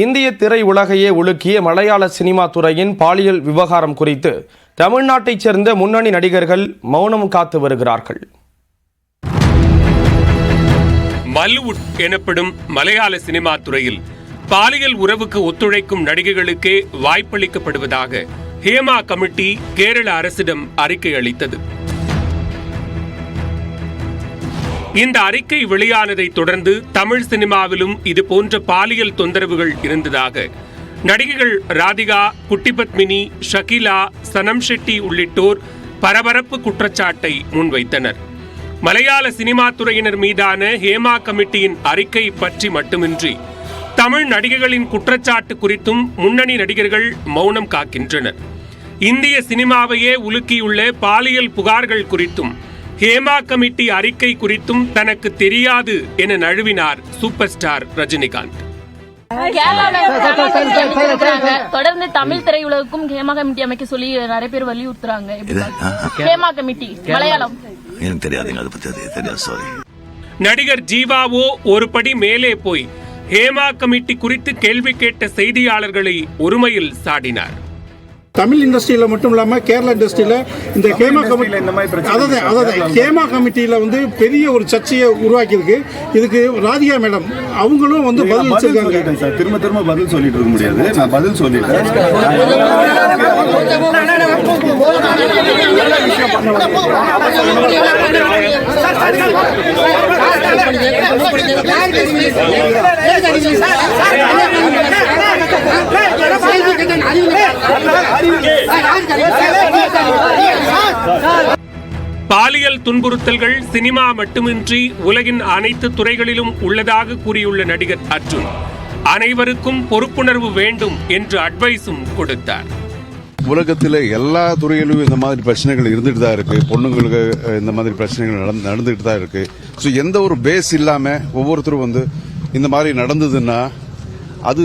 இந்திய திரை உலகையே உலுக்கிய மலையாள சினிமா துறையின் பாலியல் விவகாரம் குறித்து தமிழ்நாட்டைச் சேர்ந்த முன்னணி நடிகர்கள் மௌனம் காத்து வருகிறார்கள். மல்வுட் எனப்படும் மலையாள சினிமா துறையில் பாலியல் உறவுக்கு ஒத்துழைக்கும் நடிகைகளுக்கே வாய்ப்பளிக்கப்படுவதாக ஹேமா கமிட்டி கேரள அரசிடம் அறிக்கை அளித்தது. இந்த அறிக்கை வெளியானதை தொடர்ந்து தமிழ் சினிமாவிலும் இதுபோன்ற பாலியல் தொந்தரவுகள் இருந்ததாக நடிகைகள் ராதிகா, குட்டிபத்மினி, ஷகிலா, சனம் ஷெட்டி உள்ளிட்டோர் பரபரப்பு குற்றச்சாட்டை முன்வைத்தனர். மலையாள சினிமா துறையினர் மீதான ஹேமா கமிட்டியின் அறிக்கை பற்றி மட்டுமின்றி தமிழ் நடிகைகளின் குற்றச்சாட்டு குறித்தும் முன்னணி நடிகர்கள் மௌனம் காக்கின்றனர். இந்திய சினிமாவையே உலுக்கியுள்ள பாலியல் புகார்கள் குறித்தும் ஹேமா கமிட்டி அறிக்கை குறித்தும் தனக்கு தெரியாது என நழுவினார் சூப்பர் ஸ்டார் ரஜினிகாந்த். தொடர்ந்து தமிழ் திரையுலகுக்கும் ஹேமா கமிட்டி அமைக்க சொல்லி நிறைய பேர் வலியுறுத்துறாங்க. ஹேமா கமிட்டி மலையாளம் நடிகர் ஜீவாவோ ஒரு படி மேலே போய் ஹேமா கமிட்டி குறித்து கேள்வி கேட்ட செய்தியாளர்களை ஒருமையில் சாடினார். தமிழ் இண்டஸ்ட்ரியில மட்டும் இல்லாம கேரளா இண்டஸ்ட்ரியில இந்த ஹேமா கமிட்டியில வந்து பெரிய ஒரு சர்ச்சையை உருவாக்கி இருக்கு. இதுக்கு ராதிகா மேடம் அவங்களும் வந்து பதில் வச்சிருக்காங்க. சார் திரும்ப பதில் சொல்லிட்டு இருக்க முடியாது. நான் பதில் சொல்லிட்டேன். பாலியல் துன்புறுத்தல்கள் சினிமா மட்டுமின்றி உலகின் அனைத்து துறைகளிலும் உள்ளதாக கூறியுள்ள நடிகர் அர்ஜுன் அனைவருக்கும் பொறுப்புணர்வு வேண்டும் என்று அட்வைஸும் கொடுத்தார். உலகத்தில் எல்லா துறையிலும் இந்த மாதிரி பிரச்சனைகள் இருந்துட்டு தான் இருக்கு. பொண்ணுங்களுக்கு இந்த மாதிரி பிரச்சனைகள் நடந்துட்டு தான் இருக்கு. ஸோ எந்த ஒரு பேஸ் இல்லாம ஒவ்வொருத்தரும் வந்து இந்த மாதிரி நடந்ததுன்னா அது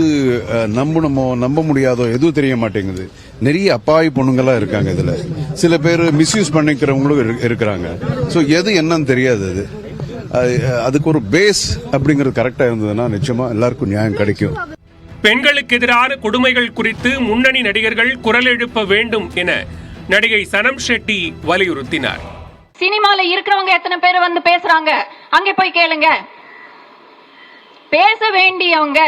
நம்ப முடியாதோ எதுவும் தெரிய மாட்டேங்குது. நிறைய அப்பாவி பொண்ணுங்களா இருக்காங்க. இதுல சில பேர் மிஸ்யூஸ் பண்ணிக்கிறவங்களும் இருக்கிறாங்க. ஸோ எது என்னன்னு தெரியாது. அதுக்கு ஒரு பேஸ் அப்படிங்கிறது கரெக்டா இருந்ததுன்னா நிச்சயமா எல்லாருக்கும் நியாயம் கிடைக்கும். பெண்களுக்கு எதிரான கொடுமைகள் குறித்து முன்னணி நடிகர்கள் குரல் எழுப்ப வேண்டும் என நடிகை சனம் ஷெட்டி வலியுறுத்தினார். சினிமால இருக்கிறவங்க எத்தனை பேர் வந்து பேசுறாங்க, அங்கே போய் கேளுங்க. பேச வேண்டியவங்க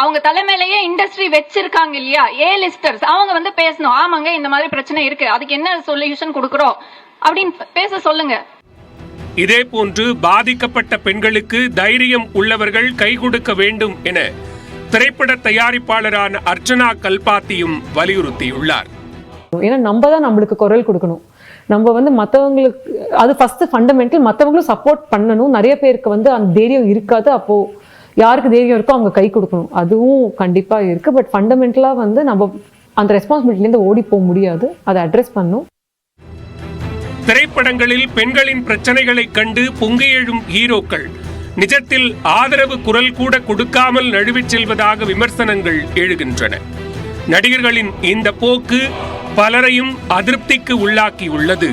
அவங்க தலைமையிலேயே இண்டஸ்ட்ரி வச்சிருக்காங்க இல்லையா, ஏ லிஸ்டர்ஸ், அவங்க வந்து பேசணும். ஆமாங்க இந்த மாதிரி பிரச்சனை இருக்கு, அதுக்கு என்ன சொல்யூஷன் கொடுக்கறோம் அப்படின்னு பேச சொல்லுங்க. இதே போன்று பாதிக்கப்பட்ட பெண்களுக்கு தைரியம் உள்ளவர்கள் கை கொடுக்க வேண்டும் என திரைப்பட தயாரிப்பாளரான அர்ச்சனா கல்பாத்தியும் வலியுறுத்தியுள்ளார். ஏன்னா நம்ம தான் நம்மளுக்கு குரல் கொடுக்கணும். நம்ம வந்து மற்றவங்களுக்கு அது ஃபர்ஸ்ட் ஃபண்டமெண்டல். மற்றவங்களும் சப்போர்ட் பண்ணணும். நிறைய பேருக்கு வந்து அந்த தைரியம் இருக்காது. அப்போ யாருக்கு தைரியம் இருக்கோ அவங்க கை கொடுக்கணும். அதுவும் கண்டிப்பா இருக்கு. பட் ஃபண்டமெண்டலா வந்து நம்ம அந்த ரெஸ்பான்சிபிலிட்டிலேருந்து ஓடி போக முடியாது. அதை அட்ரஸ் பண்ணணும். திரைப்படங்களில் பெண்களின் பிரச்சனைகளை கண்டு பொங்கி எழும் ஹீரோக்கள் நிஜத்தில் ஆதரவு குரல் கூட கொடுக்காமல் நழுவிச் செல்வதாக விமர்சனங்கள் எழுகின்றன. நடிகர்களின் இந்த போக்கு பலரையும் அதிருப்திக்கு உள்ளாக்கியுள்ளது.